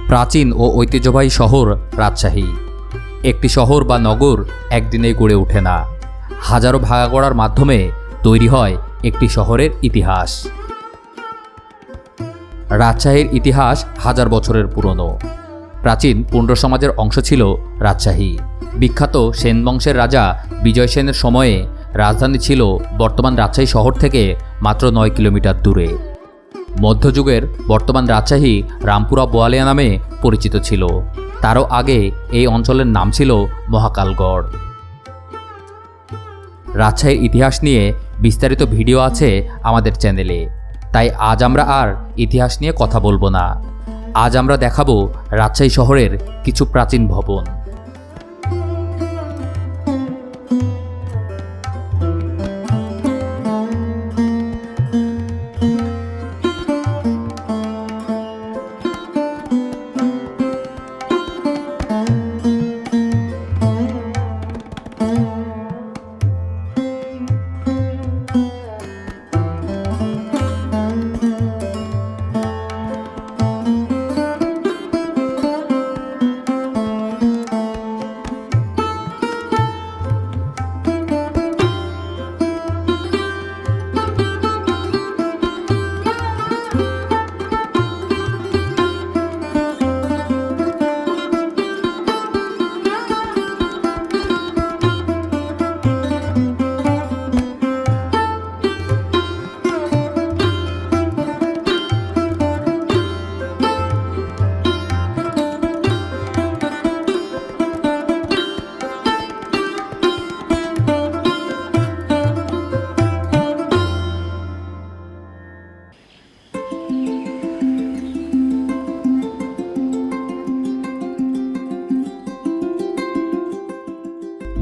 প্রাচীন ও ঐতিহ্যবাহী শহর রাজশাহী। একটি শহর বা নগর একদিনে গড়ে ওঠে না, হাজারো ভাঙা গড়ার মাধ্যমে তৈরি হয় একটি শহরের ইতিহাস। রাজশাহীর ইতিহাস হাজার বছরের পুরনো। প্রাচীন পুণ্ড সমাজের অংশ ছিল রাজশাহী। বিখ্যাত সেন বংশের রাজা বিজয় সেনের সময়ে রাজধানী ছিল বর্তমান রাজশাহী শহর থেকে মাত্র 9 কিলোমিটার দূরে। মধ্যযুগের বর্তমান রাজশাহী রামপুরা বোয়ালিয়া নামে পরিচিত ছিল। তারও আগে এই অঞ্চলের নাম ছিল মহাকালগড়। রাজশাহীর ইতিহাস নিয়ে বিস্তারিত ভিডিও আছে আমাদের চ্যানেলে, তাই আজ আমরা আর ইতিহাস নিয়ে কথা বলবো না। আজ আমরা দেখাবো রাজশাহী শহরের কিছু প্রাচীন ভবন।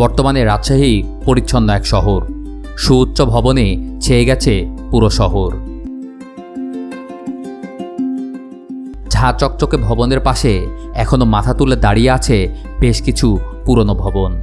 বর্তমানে রাজশাহী পরিচ্ছন্ন এক শহর। সুউচ্চ ভবনে ছেয়ে গেছে পুরো শহর। ঝাঁ চকচকে ভবনের পাশে এখনো মাথা তুলে দাঁড়িয়ে আছে বেশ কিছু পুরনো ভবন।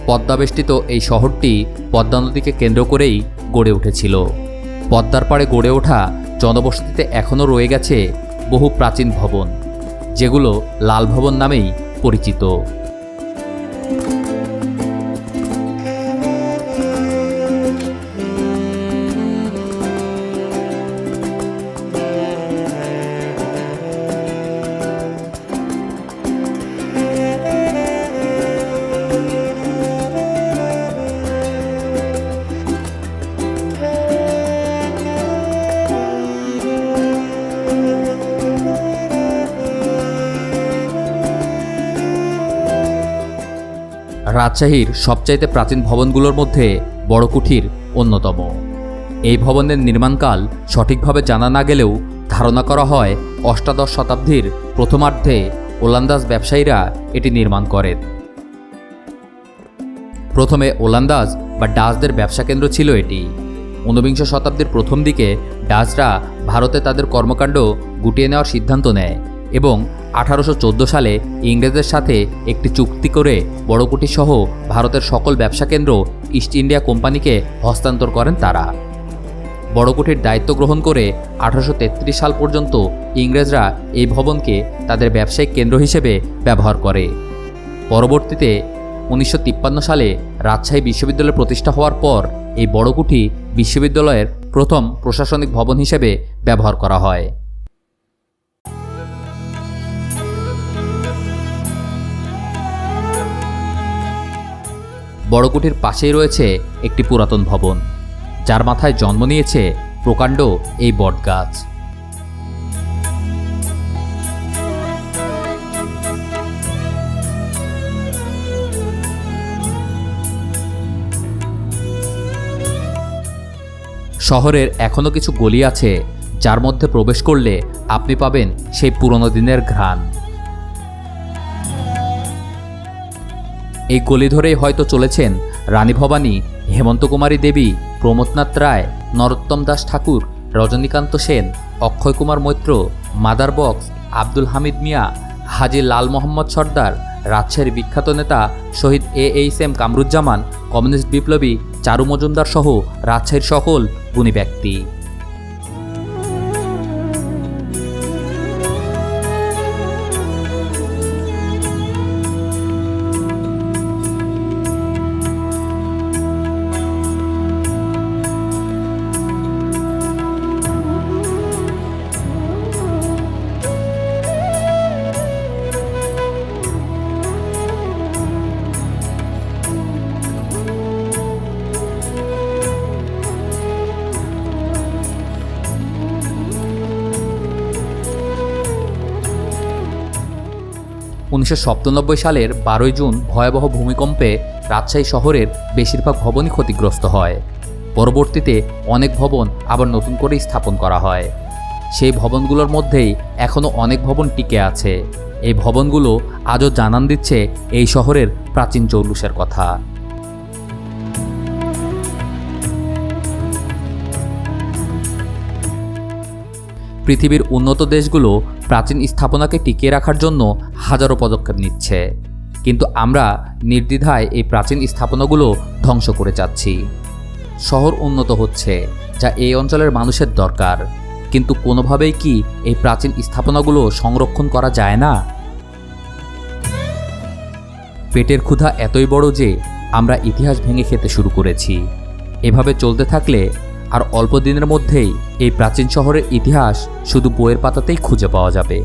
পদ্মাবেষ্টিত এই শহরটি পদ্মা নদীকে কেন্দ্র করেই গড়ে উঠেছিল। পদ্মার পাড়ে গড়ে ওঠা জনবসতিতে এখনও রয়ে গেছে বহু প্রাচীন ভবন, যেগুলো লাল ভবন নামেই পরিচিত। রাজশাহীর সবচাইতে প্রাচীন ভবনগুলোর মধ্যে বড় কুঠির অন্যতম। এই ভবনের নির্মাণকাল সঠিকভাবে জানা না গেলেও ধারণা করা হয় অষ্টাদশ শতাব্দীর প্রথমার্ধে ওলন্দাজ ব্যবসায়ীরা এটি নির্মাণ করেন। প্রথমে ওলন্দাজ বা ডাচদের ব্যবসা কেন্দ্র ছিল এটি। 19বিংশ শতাব্দীর প্রথম দিকে ডাচরা ভারতে তাদের কর্মকাণ্ড গুটিয়ে নেওয়ার সিদ্ধান্ত নেয় এবং 1814 সালে ইংরেজদের সাথে একটি চুক্তি করে বড়কুটি সহ ভারতের সকল ব্যবসা কেন্দ্র ইস্ট ইন্ডিয়া কোম্পানিকে হস্তান্তর করেন তারা। বড়কুটির দায়িত্ব গ্রহণ করে 1833 সাল পর্যন্ত ইংরেজরা এই ভবনকে তাদের ব্যবসায়িক কেন্দ্র হিসেবে ব্যবহার করে। পরবর্তীতে 1953 সালে রাজশাহী বিশ্ববিদ্যালয় প্রতিষ্ঠা হওয়ার পর এই বড় কুঠি বিশ্ববিদ্যালয়ের প্রথম প্রশাসনিক ভবন হিসেবে ব্যবহার করা হয়। বড় কুঠির পাশেই রয়েছে একটি পুরাতন ভবন, যার মাথায় জন্ম নিয়েছে প্রকাণ্ড এই বটগাছ। শহরের এখনও কিছু গলি আছে, যার মধ্যে প্রবেশ করলে আপনি পাবেন সেই পুরনো দিনের ঘ্রাণ। এই গলি ধরেই হয়তো চলেছেন রানী ভবানী, হেমন্ত কুমারী দেবী, প্রমথনাথ রায়, নরোত্তম দাস ঠাকুর, রজনীকান্ত সেন, অক্ষয় কুমার মৈত্র, মাদার বক্স, আব্দুল হামিদ মিয়া, হাজী লাল মোহাম্মদ সর্দার, রাজশাহীর বিখ্যাত নেতা শহীদ AHM কামরুজ্জামান, কমিউনিস্ট বিপ্লবী চারু মজুমদার সহ রাজশাহীর সকল গুণী ব্যক্তি। সালের 12 জুন ভয়াবহ ভূমিকম্পে রাজশাহী শহরের বেশিরভাগ ভবনই ক্ষতিগ্রস্ত হয়। পরবর্তীতে অনেক ভবন আবার নতুন করে স্থাপন করা হয়। সেই ভবনগুলোর মধ্যেই এখনও অনেক ভবন টিকে আছে। এই ভবনগুলো আজও জানান দিচ্ছে এই শহরের প্রাচীন জৌলুসের কথা। পৃথিবীর উন্নত দেশগুলো প্রাচীন স্থাপনাকে টিকিয়ে রাখার জন্য হাজারো পদক্ষেপ নিচ্ছে, কিন্তু আমরা নির্দ্বিধায় এই প্রাচীন স্থাপনাগুলো ধ্বংস করে যাচ্ছি। শহর উন্নত হচ্ছে, যা এই অঞ্চলের মানুষের দরকার, কিন্তু কোনোভাবেই কি এই প্রাচীন স্থাপনাগুলো সংরক্ষণ করা যায় না? পেটের ক্ষুধা এতই বড় যে আমরা ইতিহাস ভেঙে খেতে শুরু করেছি। এভাবে চলতে থাকলে আর অল্প দিনের মধ্যেই এই প্রাচীন শহরের ইতিহাস শুধু বইয়ের পাতাতেই খুঁজে পাওয়া যাবে।